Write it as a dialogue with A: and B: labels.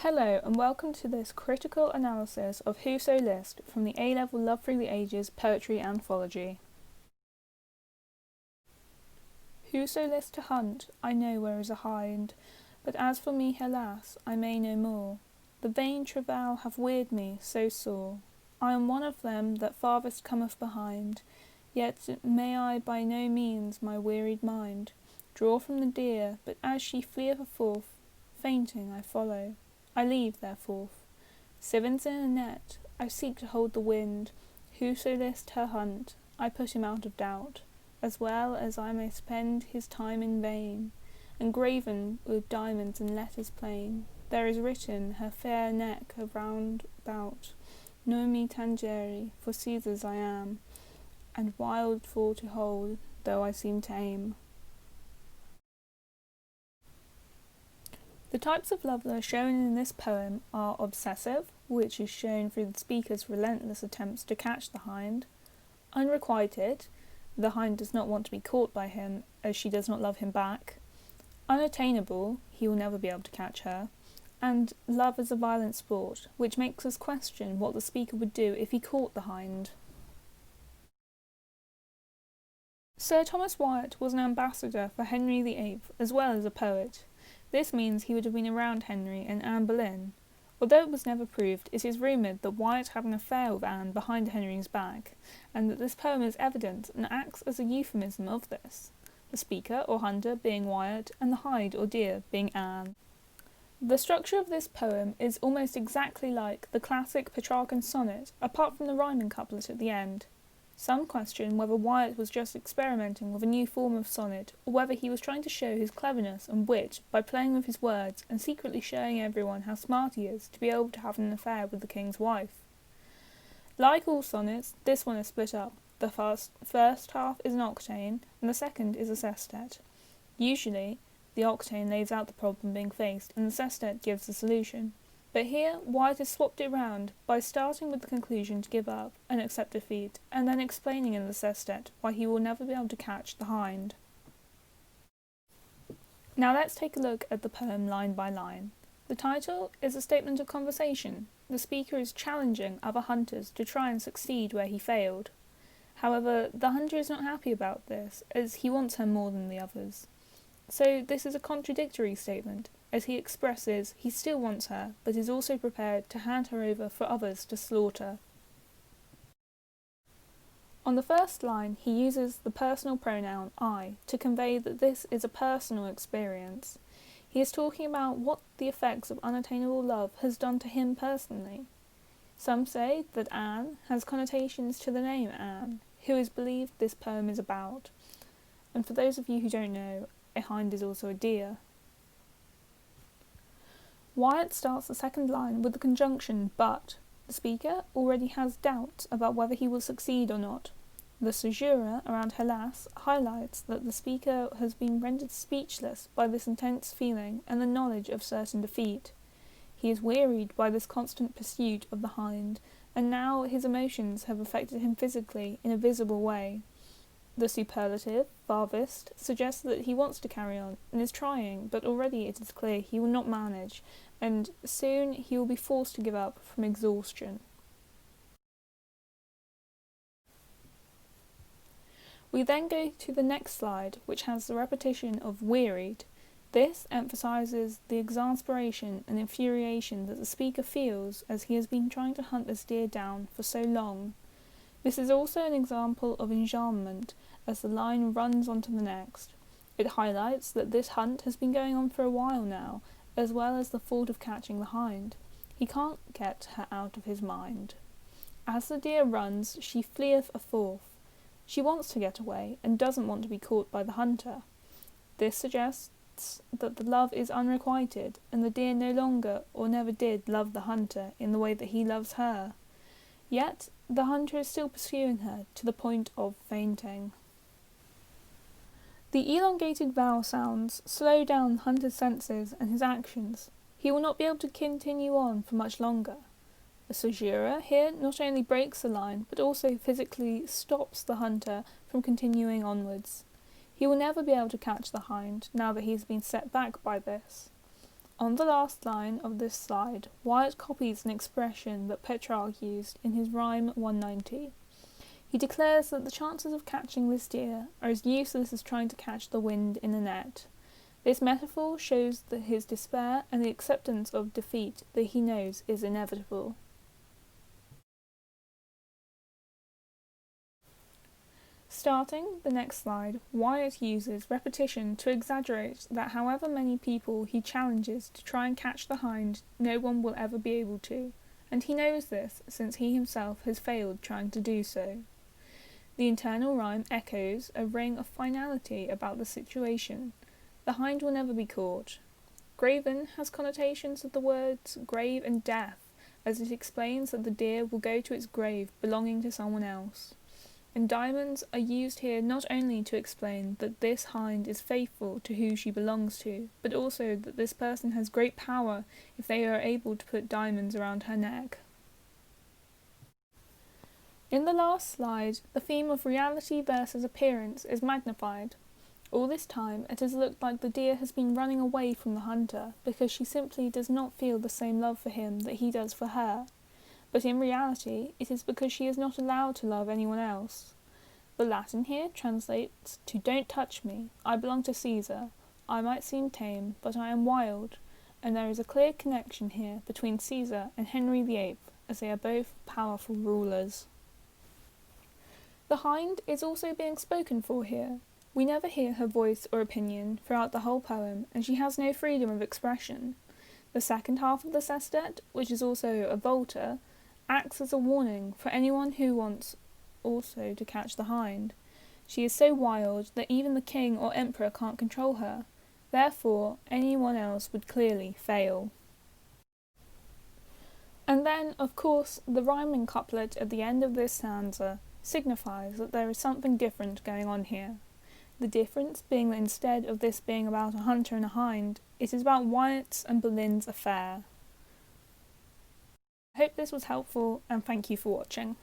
A: Hello and welcome to this critical analysis of Whoso list from the A-Level Love Through the Ages Poetry Anthology. Whoso list to hunt, I know where is a hynde, but as for me, alas, I may no more. The vain travail hath wearied me so sore. I am one of them that farthest cometh behind, yet may I by no means my wearied mind draw from the deer, but as she fleeth forth, fainting I follow. I leave therefore. Sivens in a net, I seek to hold the wind. Whoso list her hunt, I put him out of doubt, as well as I may spend his time in vain. And graven with diamonds and letters plain, there is written her fair neck round about. Knowe tangere, for Caesar's I am, and wild for to hold, though I seem to aim. The types of love that are shown in this poem are obsessive, which is shown through the speaker's relentless attempts to catch the hynde; unrequited, the hynde does not want to be caught by him as she does not love him back; unattainable, he will never be able to catch her; and love is a violent sport, which makes us question what the speaker would do if he caught the hynde. Sir Thomas Wyatt was an ambassador for Henry VIII as well as a poet. This means he would have been around Henry and Anne Boleyn. Although it was never proved, it is rumoured that Wyatt had an affair with Anne behind Henry's back, and that this poem is evident and acts as a euphemism of this, the speaker or hunter being Wyatt and the hynde or deer being Anne. The structure of this poem is almost exactly like the classic Petrarchan sonnet, apart from the rhyming couplet at the end. Some question whether Wyatt was just experimenting with a new form of sonnet, or whether he was trying to show his cleverness and wit by playing with his words and secretly showing everyone how smart he is to be able to have an affair with the king's wife. Like all sonnets, this one is split up. The first half is an octane, and the second is a sestet. Usually, the octane lays out the problem being faced, and the sestet gives the solution. But here, Wyatt has swapped it round by starting with the conclusion to give up and accept defeat, and then explaining in the sestet why he will never be able to catch the hynde. Now let's take a look at the poem line by line. The title is a statement of conversation. The speaker is challenging other hunters to try and succeed where he failed. However, the hunter is not happy about this, as he wants her more than the others. So this is a contradictory statement, as he expresses he still wants her, but is also prepared to hand her over for others to slaughter. On the first line, he uses the personal pronoun I to convey that this is a personal experience. He is talking about what the effects of unattainable love has done to him personally. Some say that Anne has connotations to the name Anne, who is believed this poem is about. And for those of you who don't know, a hynde is also a deer. Wyatt starts the second line with the conjunction but. The speaker already has doubts about whether he will succeed or not. The caesura around Hellas highlights that the speaker has been rendered speechless by this intense feeling and the knowledge of certain defeat. He is wearied by this constant pursuit of the hynde, and now his emotions have affected him physically in a visible way. The superlative, farthest, suggests that he wants to carry on and is trying, but already it is clear he will not manage, and soon he will be forced to give up from exhaustion. We then go to the next slide, which has the repetition of wearied. This emphasises the exasperation and infuriation that the speaker feels as he has been trying to hunt this deer down for so long. This is also an example of enjambment, as the line runs on to the next. It highlights that this hunt has been going on for a while now, as well as the thought of catching the hynde. He can't get her out of his mind. As the deer runs, she fleeth forth. She wants to get away, and doesn't want to be caught by the hunter. This suggests that the love is unrequited, and the deer no longer or never did love the hunter in the way that he loves her. Yet, the hunter is still pursuing her to the point of fainting. The elongated vowel sounds slow down the hunter's senses and his actions. He will not be able to continue on for much longer. The caesura here not only breaks the line, but also physically stops the hunter from continuing onwards. He will never be able to catch the hynde now that he has been set back by this. On the last line of this slide, Wyatt copies an expression that Petrarch used in his rhyme 190. He declares that the chances of catching this deer are as useless as trying to catch the wind in a net. This metaphor shows that his despair and the acceptance of defeat that he knows is inevitable. Starting the next slide, Wyatt uses repetition to exaggerate that however many people he challenges to try and catch the hind, no one will ever be able to, and he knows this since he himself has failed trying to do so. The internal rhyme echoes a ring of finality about the situation. The hind will never be caught. Graven has connotations of the words grave and death, as it explains that the deer will go to its grave belonging to someone else. And diamonds are used here not only to explain that this hind is faithful to who she belongs to, but also that this person has great power if they are able to put diamonds around her neck. In the last slide, the theme of reality versus appearance is magnified. All this time it has looked like the deer has been running away from the hunter because she simply does not feel the same love for him that he does for her. But in reality, it is because she is not allowed to love anyone else. The Latin here translates to "Don't touch me, I belong to Caesar, I might seem tame, but I am wild," and there is a clear connection here between Caesar and Henry VIII, as they are both powerful rulers. The hind is also being spoken for here. We never hear her voice or opinion throughout the whole poem, and she has no freedom of expression. The second half of the sestet, which is also a volta, acts as a warning for anyone who wants also to catch the hind. She is so wild that even the king or emperor can't control her. Therefore, anyone else would clearly fail. And then, of course, the rhyming couplet at the end of this stanza signifies that there is something different going on here. The difference being that instead of this being about a hunter and a hind, it is about Wyatt's and Boleyn's affair. I hope this was helpful, and thank you for watching.